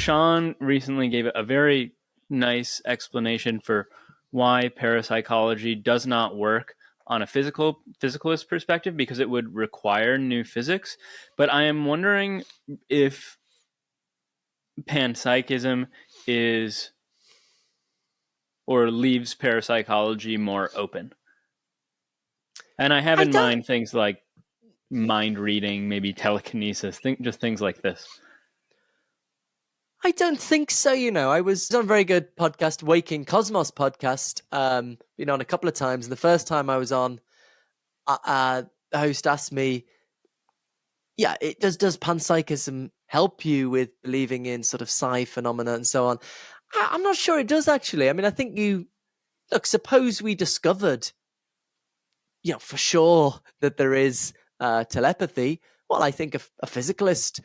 Sean recently gave a very nice explanation for why parapsychology does not work on a physicalist perspective, because it would require new physics. But I am wondering if panpsychism is or leaves parapsychology more open. And I have in mind things like mind reading, maybe telekinesis, just things like this. I don't think so. I was on a very good podcast, Waking Cosmos podcast, been on a couple of times. And the first time I was on, the host asked me, does panpsychism help you with believing in sort of psi phenomena and so on? I'm not sure it does, actually. I mean, I think suppose we discovered, for sure that there is telepathy. Well, I think a physicalist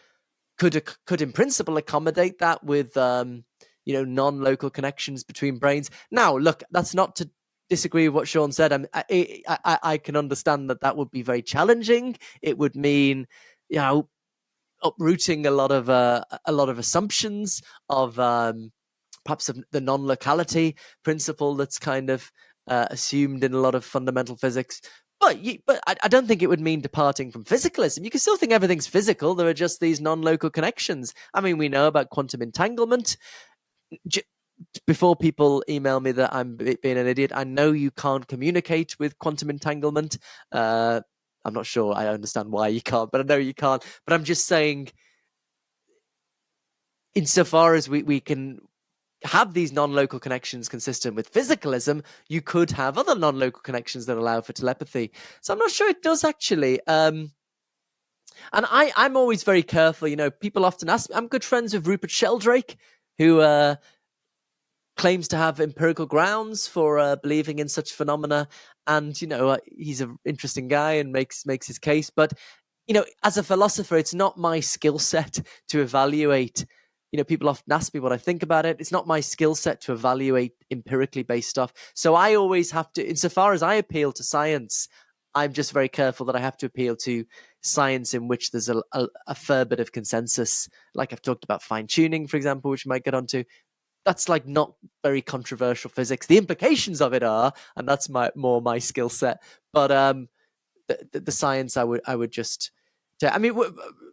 could in principle accommodate that with non-local connections between brains. Now, look, that's not to disagree with what Sean said. I can understand that would be very challenging. It would mean uprooting a lot of assumptions of perhaps the non-locality principle that's kind of assumed in a lot of fundamental physics. But I don't think it would mean departing from physicalism. You can still think everything's physical. There are just these non-local connections. I mean, we know about quantum entanglement. Before people email me that I'm being an idiot, I know you can't communicate with quantum entanglement. I'm not sure I understand why you can't, but I know you can't. But I'm just saying, insofar as we can have these non-local connections consistent with physicalism, you could have other non-local connections that allow for telepathy. So I'm not sure it does, actually. And I'm always very careful. People often ask me, I'm good friends with Rupert Sheldrake, who claims to have empirical grounds for believing in such phenomena. And, he's an interesting guy and makes his case. But, as a philosopher, it's not my skill set to evaluate. People often ask me what I think about it. It's not my skill set to evaluate empirically based stuff. So I always have to, insofar as I appeal to science, I'm just very careful that I have to appeal to science in which there's a fair bit of consensus. Like I've talked about fine-tuning, for example, which we might get onto. That's like not very controversial physics. The implications of it are, and that's more my skill set. But the science, I would just... I mean,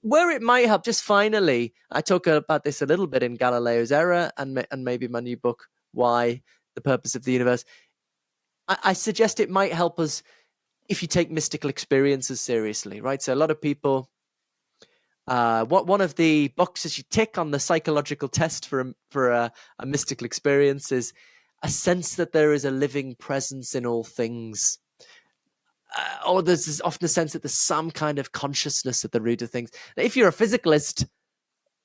where it might help, just finally, I talk about this a little bit in Galileo's Error and maybe my new book, Why, the Purpose of the Universe. I suggest it might help us if you take mystical experiences seriously, right? So a lot of people, one of the boxes you tick on the psychological test for a mystical experience is a sense that there is a living presence in all things. Or there's often a sense that there's some kind of consciousness at the root of things. Now, if you're a physicalist,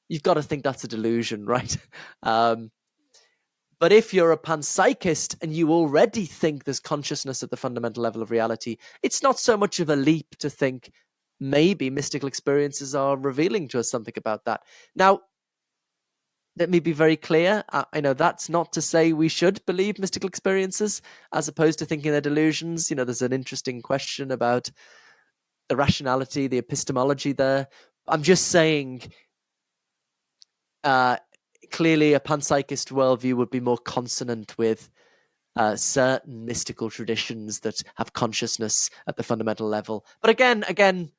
you've got to think that's a delusion, right? But if you're a panpsychist and you already think there's consciousness at the fundamental level of reality, it's not so much of a leap to think maybe mystical experiences are revealing to us something about that. Now, let me be very clear. I know that's not to say we should believe mystical experiences as opposed to thinking they're delusions. There's an interesting question about the rationality, the epistemology there. I'm just saying, clearly a panpsychist worldview would be more consonant with certain mystical traditions that have consciousness at the fundamental level. But again,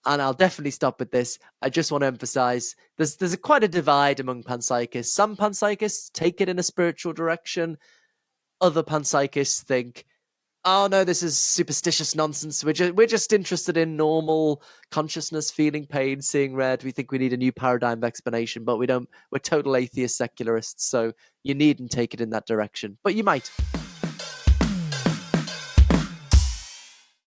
and I'll definitely stop with this, I just want to emphasize there's quite a divide among panpsychists. Some panpsychists take it in a spiritual direction. Other panpsychists think, oh no, this is superstitious nonsense. We're just interested in normal consciousness, feeling pain, seeing red. We think we need a new paradigm of explanation, but we don't. We're total atheist secularists, so you needn't take it in that direction. But you might.